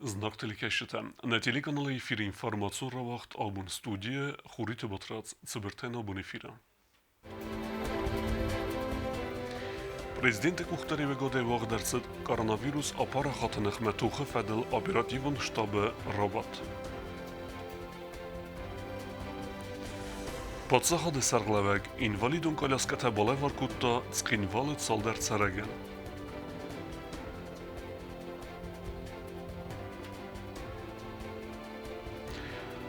Знак телекешите. На телеканалы эфире информацию равахт албун студия хурите батрац цибертен албун эфира. Президент Кухтареве годе вагдерцет коронавирус апара хатынах метухы федел оперативен штабы робот. Подсахады сарглавег инвалидун коляската боле варкутта цкинвалет солдер цареген.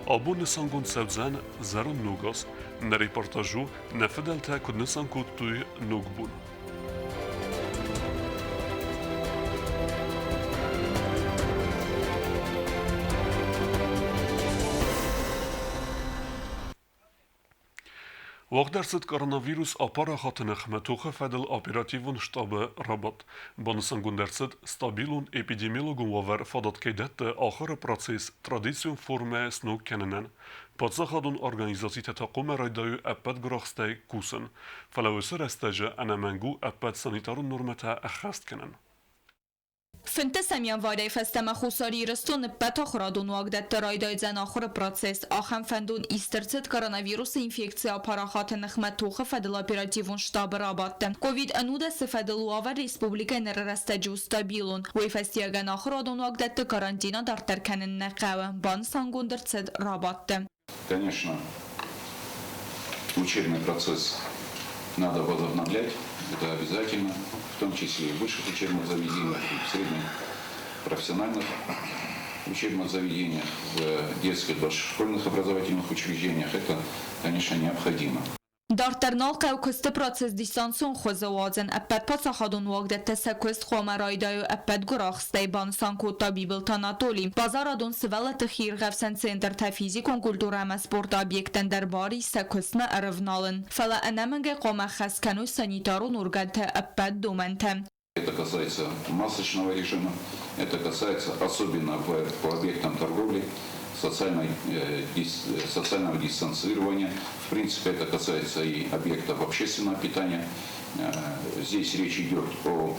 Абу Нисан гун севзен зерун нугас на репортажу на феделте куд Нисан куттуй нугбун. Вагдерцет коронавирус апара хатынах метухы федел оперативен штабы работ. Банысан гундерцет стабилун эпидемиологун вавер фадат кейдетте ахыры процесс традицион форме снуг кененен. Подсахадун организациите тақуме райдаю эппет грахстай кусен. Фалауысыр эстеже анамангу эппет санитарун нормета эхаст кенен. Финтесемян варей фестема хусари растун пета храдун вагдет райдай зен آخر процесс آخم فندون ایسترцет коронавирус инфекция парахат нахметуха федел оперативун штаб рабаттен. Ковид ануда сфедел уавер республика неррестеджу стабилун. Вей фестиаген آخرادун вагдет карантина дар теркенен нақаве. Бан сангундерцет рабаттен. Конечно, учебный процесс надо возобновлять, это обязательно, в том числе и в высших учебных заведениях, и в средних профессиональных учебных заведениях, в детских, дошкольных образовательных учреждениях. Это, конечно, необходимо. Dar ternalqa u kuste proces distansun khozawazan apet pasahadun wagdet tesakust khomaraydayu apet gurakhstay bansan ku tabibil tanatoli bazaradun svalat khir gafsan center ta fizikon kultura ma sport obyekten darbari sakusna arvnalin fala anamanga qoma khaskanu sanitarun urganta apet domentem. Это касается масочного режима, это касается особенно по объектам торговли, социального дистанцирования. В принципе, это касается и объектов общественного питания. Здесь речь идет о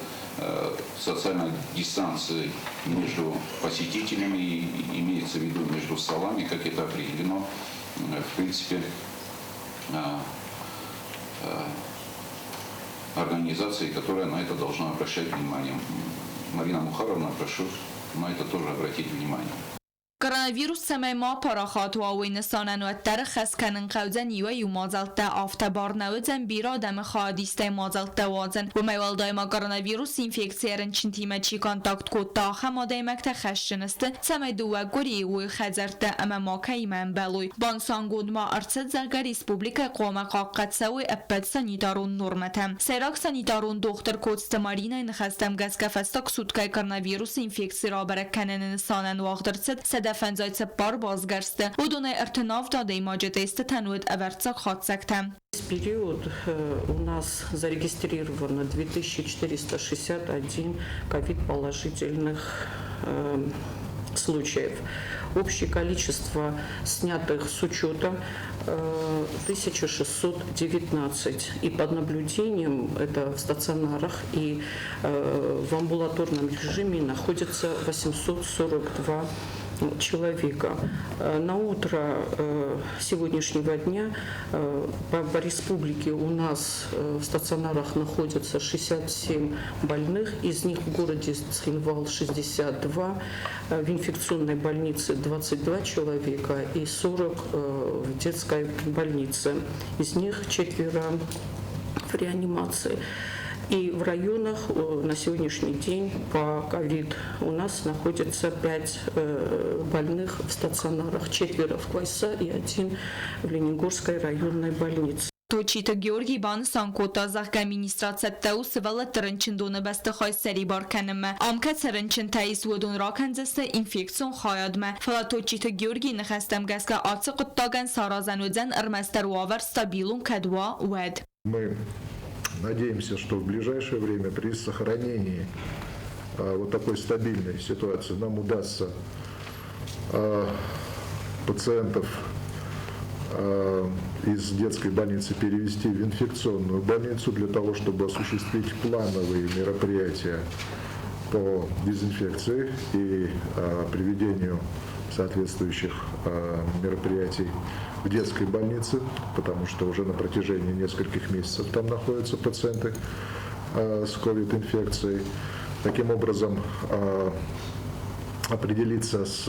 социальной дистанции между посетителями и имеется в виду между столами, как это определено, в принципе, организации, которая на это должна обращать внимание. Марина Мухаровна, прошу на это тоже обратить внимание. Коронавирус سمای ما پراخات و آوی نسانن و ترخص کنن قوزن یوی و مازلتا آفتبار نوزن بیرا دم خادیسته مازلتا وازن و میوالدای ما کوروناویروس انفیکسیرن چنتیمه چی کانتاکت کود تا خماده مکت خشنسته سمای دو گوری و خزرته اما ما کیمن بلوی بانسانگود ما ارسد زلگر ریسپوبلیک قوم قاقت سوی اپد سانیتارون نورمتم سیراک سانیتارون دختر کودست مارینه نخستم گز کفستاک سودکای کوروناویروس انفیکسی را برکنن نسانن واغدرسد فنزایت пар базгарсте. Удуне артенав дадей маджетесте танует аверцак хатсактем. В период у нас зарегистрировано 2461 ковид-положительных случаев. Общее количество снятых с учета 1619. И под наблюдением, это в стационарах и в амбулаторном режиме, находится 842 человека. На утро сегодняшнего дня по республике у нас в стационарах находятся 67 больных, из них в городе Цхинвал 62, в инфекционной больнице 22 человека и 40 в детской больнице. Из них 4 в реанимации. И в районах на сегодняшний день по ковид у нас находится 5 больных в стационарах, 4 в Квайса и 1 в Ленингорской районной больнице. توچیت گیورگی بان سانکوتا زخ administrace teus vele trnčin done beste khoj seri barkanme amka trnčin tais ودون راکنزسته infeksion khayadme fala توچیت گیورگی نخستم gaska atsı qıttagan sarazanudzen ermester waver stabilun kadwa wed. Мы надеемся, что в ближайшее время при сохранении вот такой стабильной ситуации нам удастся пациентов из детской больницы перевести в инфекционную больницу для того, чтобы осуществить плановые мероприятия по дезинфекции и приведению соответствующих мероприятий в детской больнице, потому что уже на протяжении нескольких месяцев там находятся пациенты с ковид-инфекцией. Таким образом, определиться с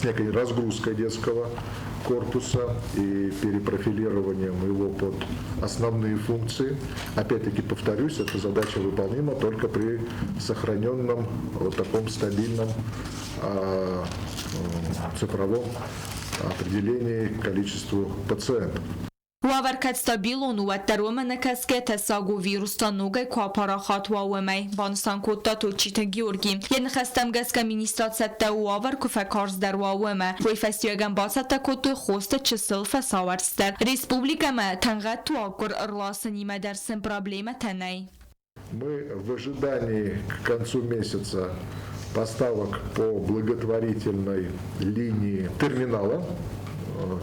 некой разгрузкой детского корпуса и перепрофилированием его под основные функции. Опять-таки, повторюсь, эта задача выполнима только при сохраненном вот таком стабильном цифровом определении количеству пациентов. Уаваркат стабилон و دروم نکسکه تساگو ویروستا نوگه کاپاراخات واومه بانسان کوتا تو چیت گیورگی ین خستم گسکه مینیسترات سته وآور کفکارز در واومه وی فستیوگن باسته کوتو خوست چسل فساورستر республика ما تنغت تو آکر ارلاسنی مدرسن проблема تنی. Мы в ожидании к концу месяца поставок по благотворительной линии терминала,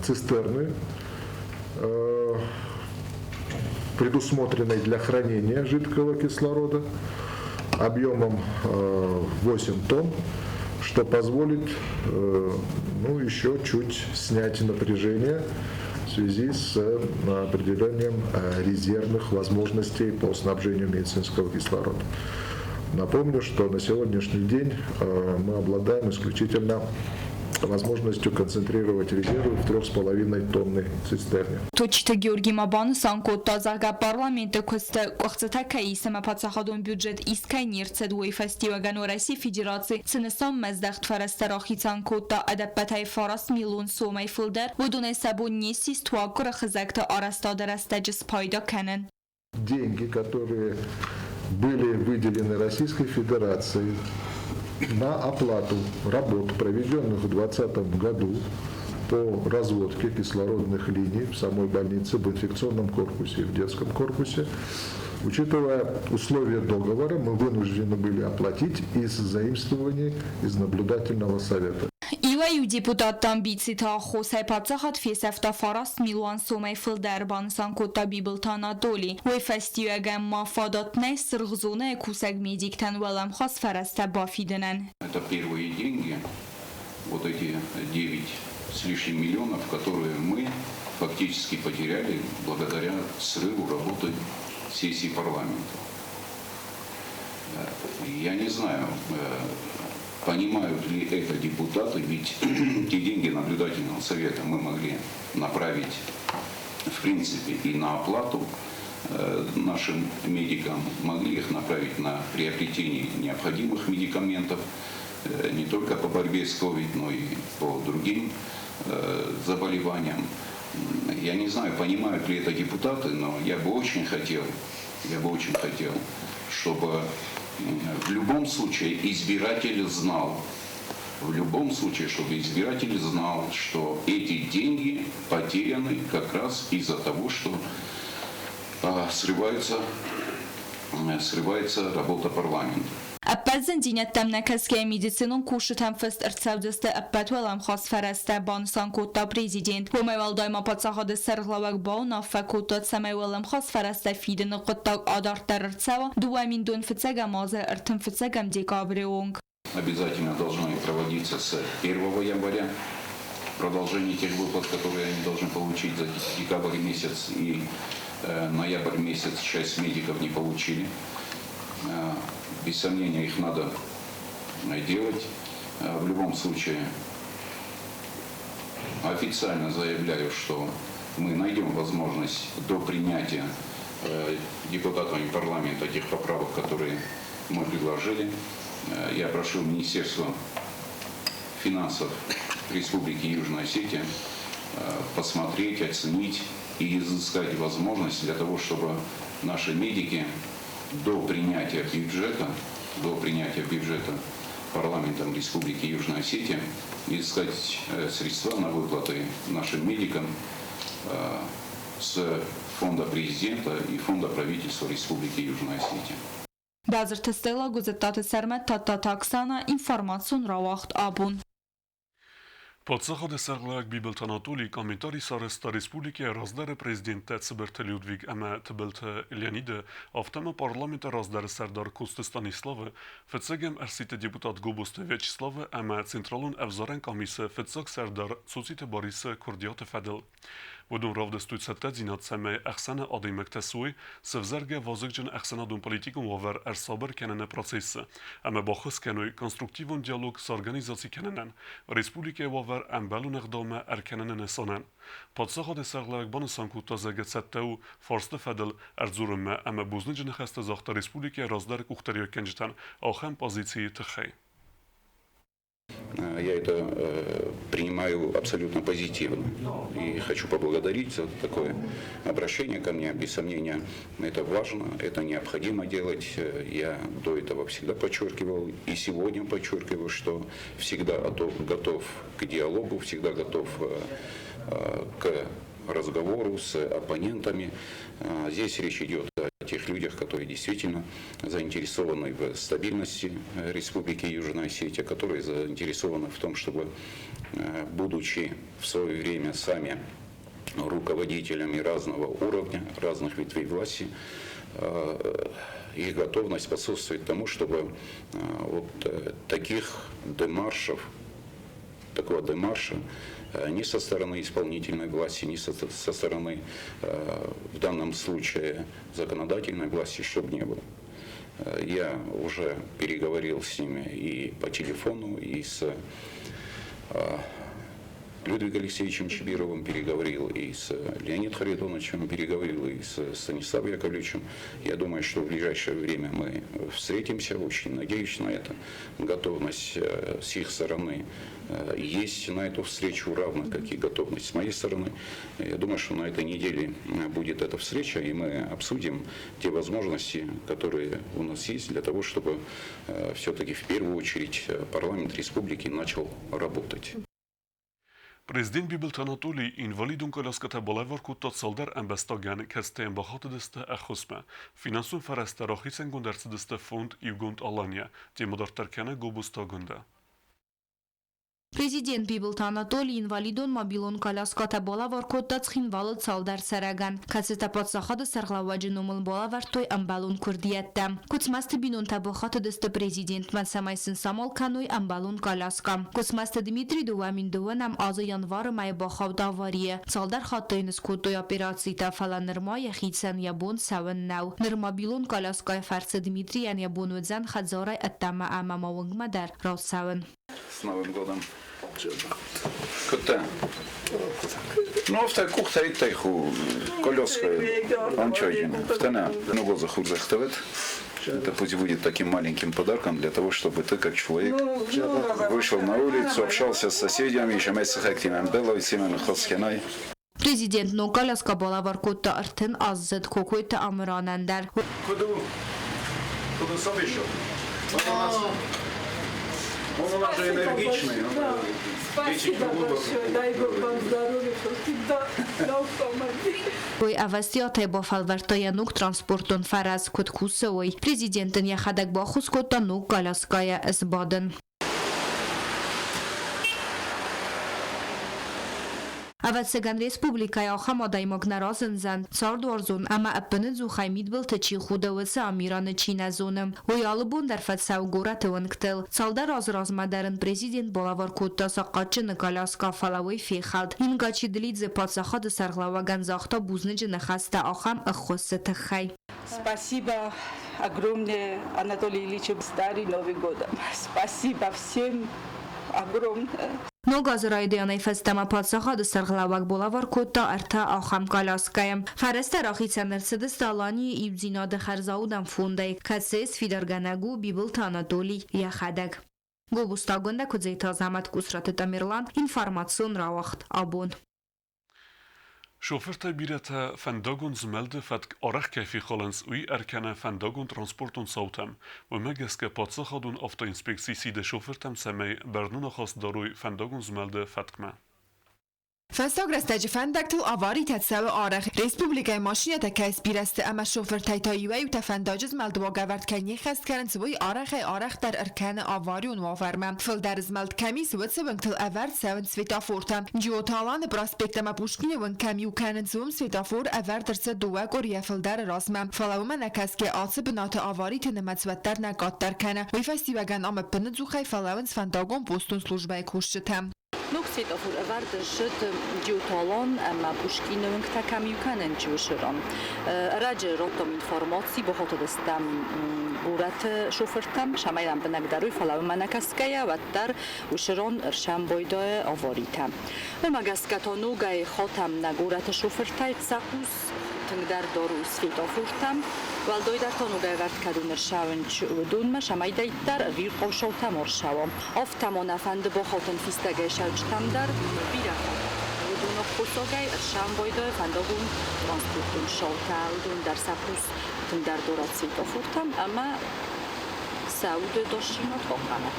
цистерны, предусмотренной для хранения жидкого кислорода объемом 8 тонн, что позволит еще чуть снять напряжение в связи с определением резервных возможностей по снабжению медицинского кислорода. Напомню, что на сегодняшний день мы обладаем исключительно возможностью концентрировать резервы в 3,5 тонны цистерне. Точите Георгий Мабанусан кота зага парламента косте каисема пацахадон бюджет искайнирцед уи фестиваган России Федерации ценесам мездахт фарастерахитан кота адапатай фарас миллион сомай филдер будуне сабун несис туакура хизакта арастадер астаджис пайда канен. Деньги, которые были выделены Российской Федерацией на оплату работ, проведенных в 2020 году по разводке кислородных линий в самой больнице, в инфекционном корпусе и в детском корпусе. Учитывая условия договора, мы вынуждены были оплатить из заимствований из наблюдательного совета. Иваю депутаттан бицita خو پاتخات فی سفتا فاراست میلوان سومی فل دربان سانکوتا بیبلتانا دولی و فستیوگم مافادات نه سرغزونه کوسگ میدیکتن ولم خاص فرسته بافیدنن. Это первые деньги, вот эти 9 с лишним миллионов, которые мы фактически потеряли благодаря срыву работы сессии парламента. Я не знаю, понимают ли это депутаты, ведь те деньги наблюдательного совета мы могли направить, в принципе, и на оплату нашим медикам, могли их направить на приобретение необходимых медикаментов, не только по борьбе с COVID, но и по другим заболеваниям. Я не знаю, понимают ли это депутаты, но я бы очень хотел, чтобы в любом случае избиратель знал, что эти деньги потеряны как раз из-за того, что срывается работа парламента. Аппазен динеттем некеске медицинун кушетем фест эрцевдесте аппет велем хас фересте бансан кота президент. Вомевал дайма пацахад серглавак бауна фекута цемей велем хас фересте фиден коттаг адар терцева дуамин дун фицега мазе эртем фицегам декабрионг. Обязательно должны проводиться с 1 января. Продолжение тех выплат, которые они должны получить за декабрь месяц и ноябрь месяц, часть медиков не получили. Без сомнения, их надо делать. В любом случае, официально заявляю, что мы найдем возможность до принятия депутатами парламента тех поправок, которые мы предложили. Я прошу Министерство финансов Республики Южная Осетия посмотреть, оценить и изыскать возможность для того, чтобы наши медики до принятия бюджета парламентом Республики Южная Осетия искать средства на выплаты нашим медикам с фонда президента и фонда правительства Республики Южная Осетия. Базар тестела гузеттаты сермет татта таксана информацион равахт абун. Podsacha de serglak bibelt Anatoli komentari saresta Respublike razdare prezidente Ciberte Ludwig Eme Tibelte Leonide auf tema parlamenta razdare Serdar Koste Stanislawy fecegem ersite deputat Gobuste Vyacheslawy Eme centralun evzaren komise feceg Serdar Cocite Borise Kurdiate Fedel. ودون رفض استوتسات زینات سمه احسن آدی مکتسوی سفزرگ وازگجن احسن دون پلیتیکون وور ارسابر کنن پروسیس اما باخص کنوی کنسترکتیون دیالوگ سارگانیزاسی کننن ریسپولیک وور امبلون اقدام ارکنن نسانن پادساخ ده سرگلک بانسان کو تازگت ستو فارست فدل ارزورم اما بوزنجن خست زاخت ریسپولیک رازدار کوختریو کنجتن آخم позиции تخی. Я это принимаю абсолютно позитивно и хочу поблагодарить за такое обращение ко мне. Без сомнения, это важно, это необходимо делать. Я до этого всегда подчеркивал и сегодня подчеркиваю, что всегда готов к диалогу, всегда готов к разговору с оппонентами. Здесь речь идет о тех людях, которые действительно заинтересованы в стабильности Республики Южная Осетия, которые заинтересованы в том, чтобы, будучи в свое время сами руководителями разного уровня, разных ветвей власти, их готовность способствует тому, чтобы вот таких демаршев, такого демарша ни со стороны исполнительной власти, ни со стороны, в данном случае, законодательной власти, чтобы не было. Я уже переговорил с ними и по телефону, и с Людвигом Алексеевичем Чибировым переговорил, и с Леонидом Харитоновичем переговорил, и с Станиславом Яковлевичем. Я думаю, что в ближайшее время мы встретимся, очень надеюсь на это. Готовность с их стороны есть на эту встречу, равно как и готовность с моей стороны. Я думаю, что на этой неделе будет эта встреча, и мы обсудим те возможности, которые у нас есть для того, чтобы все-таки в первую очередь парламент республики начал работать. Президент Bibelt Anatoli invalidun kolaskata bolevar kutat saldar embestagan kesteen bahatedeste echosme. Finansun fereste rachisen gundercedeste fond Jugend Alanya, die modarterkene gobustagunda. Президент Бибелт Анатолий инвалидон мобилон коляската болавар коттац хинвалд салдар сараган. Кацета подсахад сарглаваджинумул болавар той амбалун курдиетта. Куцмаст бинун табахат десте президент мансамайсын самол кануй амбалун коляска. Куцмаст Дмитрий Дуамин дуанам азы январ май бахав даварие. Салдар хаттойнс кутой операции тафала нырма яхидсан ябун саван нау. Нырма билун коляска фарсы Дмитрий ян ябун удзан хадзарай аттама амамавунг мадар рас саван. С Новым годом! Куда? Ну, в таких тайху колеска, он что, в тона, ну, глаза худ захтывает. Это пусть будет таким маленьким подарком для того, чтобы ты, как человек, вышел на улицу, общался с соседями, еще месяц активным было, и Семен Хоскиной. Президент ну коляска болавар кутта артын аззет кокойта амранандар. Куда сам еще? Он у нас же энергичный. Спасибо большое, дай Бог вам здоровья, что всегда на автомобиле. Ой авастиотай ба фалвартая нук транспортон фараз куткусы ой. Президентын яхадак бахус котта нук коляская избадын. Аватсаган республикая ахамадай магнаразен зан цардварзун ама аппаны зухаймид был тачи худавысы амираны чиназуным. Уялыбун дарфат саугураты ванктыл. Цалдар разразмадарын президент балавар кутта сақатчыны коляска фалавой фехалд. Ингачи длидзе подсахады сарглаваган захта бузныджыны хаста ахам ахосы тахай. Спасибо огромное, Анатолий Ильич, старый Новый год. Спасибо всем огромное. Նոգազրայդյանայ ֆեստամա պատսախադը սրղլավակ բոլավար կոտա արթա ախամ կալասկայեմ։ Խարեստը ռախիցանր սդս տալանի իվձինադը խարզաուդան ֆունդայ, կացես ֆիդարգանագու բիբլտ Անատոլի яхадակ։ Գոբուստագոնդա կուձեյթա զամատ կուսրատը տամիրլան, ինվարմացիոն ռավախտ աբոն։ Şoförte birete fendagun zmelde fetk arach kefi cholens ui erkene fendagun transportun sautem, و megeske patsakhadun afta inspeksisi de şoförtem semey bernuna khas daruy fendagun zmelde fetkme. Fenstagresta fendektil avari tetsav arach. Respublikای ماشینت کس بیرسته اما شوفر تایتایوی و تفنداجز ملدوا گورد کنی خست کردن سوی آرخ در ارکان آواری و نوافرمه. فل درز ملد کمی سوت سبنکتل اورد سون سویتافورتم. جیوتالان پراسپکت ما پوشکینه ون کمی و کنن سوم سویتافور اورد درس دوگ و فل در راسمه. فلاومه نکس که آتس بنات آواری تنمت سوت در نگات در کنه. وی فستیوگن آم پندزوخی فلاون فنداگون پوستون سلوجبای کوشتم. Nuk svetafur värde shit gjutalan ama pushkinën këta kamionen që shëron. Ragjë rotom informacji, bo hoto destam burat shofertam, shamaydan benagdaruj falav manakaskaya vattar u shëron rsham bojdoe avoritam. Magaskatonu gaj hotam na gurat shofertaj tsakus tëngdar doru svetafurtam, valdojdartonu gaj vart kadun rshawën që udunma shamajdajtar vir qoshotam orshawo. Oftamon afand bo hoton fistagaj Standard Birakat. Und noch Kusogai, Schamboide, Fandogun, Transportun, Schautal, der Sapus, der Doratsvitofurtam, ama Saude Doshino Tokana.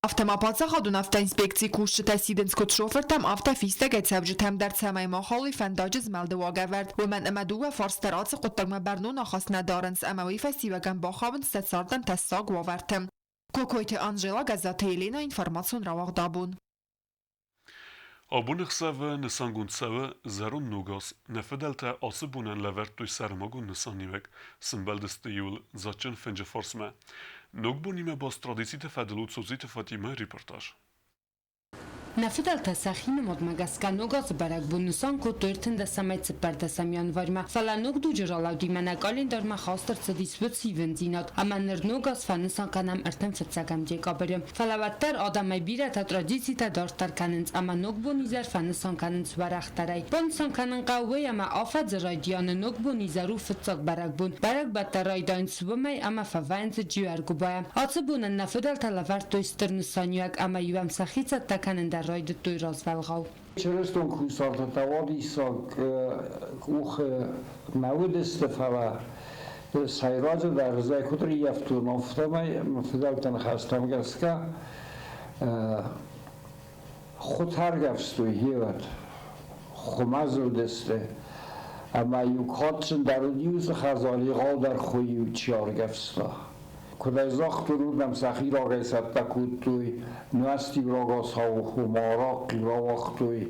Автомапаца ходу нафта инспекции кушчета сиденскот шофертам авто фистагет сабжтам در سمای ماخالی فنداجز ملده واگورد و من امدو و فارستراц قطرم برنو نخواست ندارنس اموی فستیوگم باخابن ستساردن تستاگ واورتم. کوکویت آنجلا گزاته ایلینا اینفرماسیون رواق دابون. Abunërsave në sangunësave zerun nugas në fedelte asëbunen levert të sërmagun në sanivek së mbeldës të jullë zaçën fëngjë forsme. Nuk bunime bas tradicit e fedelut sozit e fatime reportaj. نفدل تسخين مد مگسکن نگاز برگ بونسان کو دورتن دسمای سپر دسمیان ورما فلا نگ دو جرالاو دی منگالین در مخاستر صدیس بود سیون زینات اما نر نگاز فنسان کنم ارتم فتسگم دیگا بریم فلا وتر آدمای بیره تا ترادیسی تا دارتر کننز اما نگ بونیزر فنسان کننز ورخترای بونسان کنن قوی اما آفت زرای دیان نگ بونیزرو فتساق برگ بدتر رای داین سومی اما فوینز جیورگو بایم آتس بونن نفدل تلورد دوستر نسانیوک اما یوم سخیت تکنن در راید توی رازولغاو. چرستون کوسالت توادی ساق اوخ مود استفاده سایراج در رزای کدری یفتون افتمای مفدالتن خواستم گسکا خود هرگفستوی هیوت خمازل دسته اما یوکاتشن در دیوز خزالی غال در خویو چیار گفستا کدای زاختون بودم سخیر آقای ستکود توی نوستی راگاس ها و خماراقی را وقتوی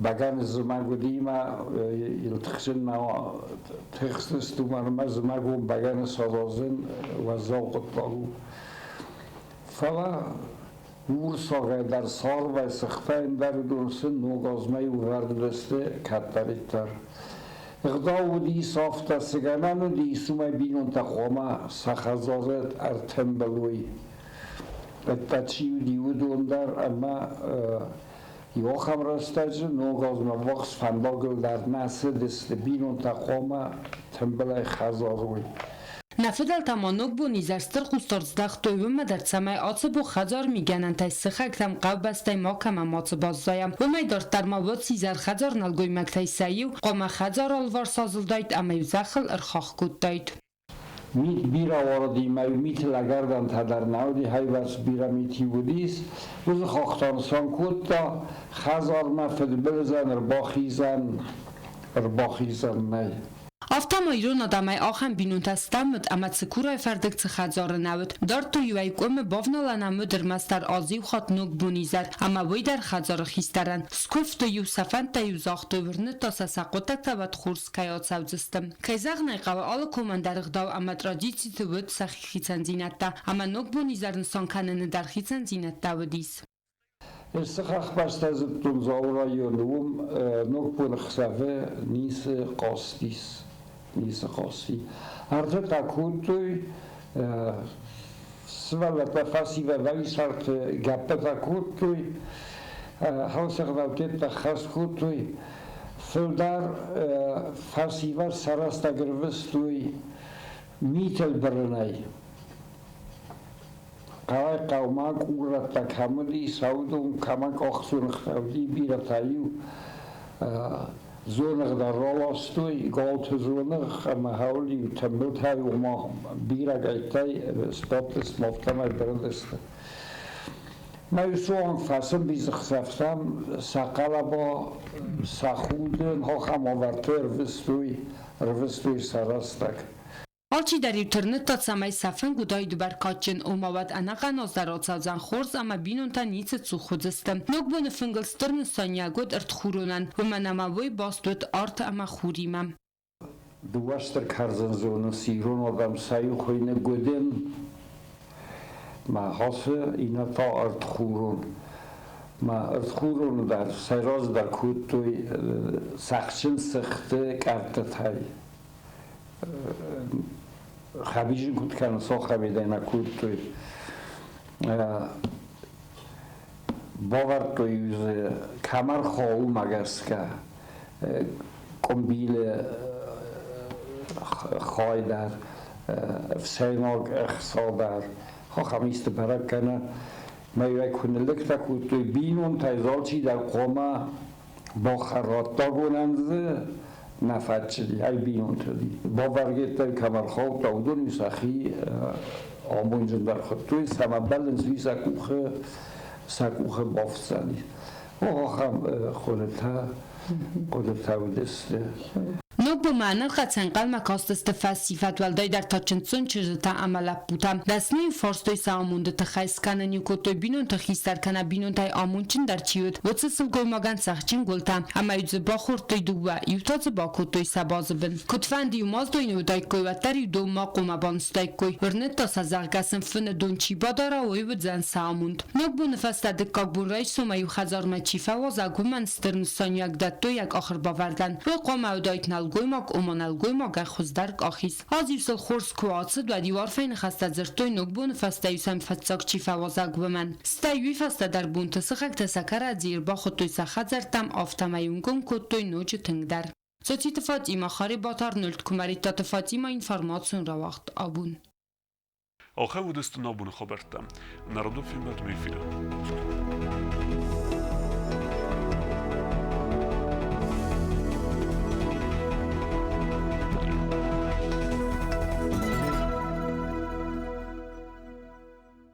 بگن زمگو دیما یلتخشن ما تخصستو من زمگو بگن سازازن و زاقت باگو فلا ورس آقای در سال و سخفین در دونسن نوگازمه و وردسته کتریتر اقدام دی سافت سگنان و دی سومای بینون تخوما سخزازت ارتم بلوی بتچیو دیو دوندر اما یوخم راستاج نوگاز مواقع فنداگل در نسل دست بینون تخوما تنبلای خزاروی نفدل تمانوک بو نیزرستر خوستارزدخ تویوم در سمای آتس بو خزار میگنن تای سخک تم قو بسته ما کم آتس بازدایم و می دارد در مواد سیزر خزار نلگوی مکتای سایو قام خزار آلوار سازل داید اما یو زخل ارخاخ کود داید. میت بیرا واردی میو میت لگردن تا در نودی های ورس بیرا میتی بودیست وز خاختان سان کود تا خزار مفد بلزن ارباخیزن نی. آفتم ایران آدمای آخم بینون تستمد اما سکورای فردک خزار نود دارد تو یوی کم بافنال نمو در مستر آزی و خات نوک بونیزر اما وی در خزار خیسترن سکوف تو یو سفن تا یو زاخت ورنه تا سساقوتک تا بد خورس کیاد سوزستم که زغ نیقوه آل کومن در اغداو اما تراجیسی تو بود سخی خیچن زینت تا اما نوک بونیزر نسان کنن در خیچن زینت تا ودیس استخاخ بسته زبتون زاورا یونوم نوک بون خسافه نیس قاستیس نیست خاصی. ارته تکون توی سوال تفاسی و وی سرت گپ تکون توی هاوس خداوت تخص کود توی فلدار فاسیوار سراست گروست توی میتل برنای قای قوماک اورت تکاملی سعودم کمک آخسون خداوتی بیرتایو زونغ در رالاستوی گالت زونغ اما هولی تنبیل های و ما بیرگ ایتای سپاتس مفتمه برندسته Meestal fassen bezig zijn, sakalaba, sakhuden, hoogamavarter, revestui sarastak. Alçi در internet ta samay safın guday dubar kaçın umavat anagan ozdarotsazan xorz ama binun ta nitse zu xudzistem. Nok bunu fıngelstırn sanya god ertxurunan ve manamavoy bastut art ama xurimam. Duvaster karzan zonu siron adam sayu khoyne godem ma hase ina ta ertxurun. Ma ertxurun dar sayraz dar kutoy saxçın sıxtı kartatay. Xabijin kut kan so xabidena kutoy. Bavar to yüze kamar xou magarska kombile خایدر فسیماگ اخصادر ها خمیست برک کنه میوه کنه لکتا کتوی بینون تایزالچی در قومه با خراتا گوننزه نفت شدی های بینون تدی با ورگیت در کمر خواب تاودون یساخی آمونجن در خطوی سمبلن زوی سکوخه بافتزنی ها خم خودتا و دسته Nok bu manel qatsanqal makastiste fasifat valday dar taçınsun çırta amalap butam. Dasni forstoy samundu ta xayskanın yukotoy binun ta xistarkana binun tay amunçin dar çiyut. Votsasıl goymagan saxçin gultam. Ama yüzü baxurtoy duva yutazı bakutoy sabazıbın. Kutfandi yumazdoy nuday koyvatlar yudu maquma banstay koy. Hırnet ta sazargasın fını donçi badara oy vudzan samund. Nok bu nefasta dikkak buray soma yu xazarma çifa vaza guman stırn sanyak datto yak axır bavardan. Ve qoma udaytnal goymak omanal goymak xuzdar qaxis. Az yusel xors kuatsid و دیوار فین خسته زرتوی نگبون فسته یوسم فتساک چی فوازاگ بمن. ستایوی فسته در بون تسخک تسکر از زیر با خودتوی سخت زرتم آفتمایونگم کتوی نوچ تنگ در. سوچی تفاطیما خاری باتار نلت کماری تا تفاطیما اینفارماتسون را وقت آبون. آخه ودست نابون خبرتم. نردو فیلم دوی فیلم.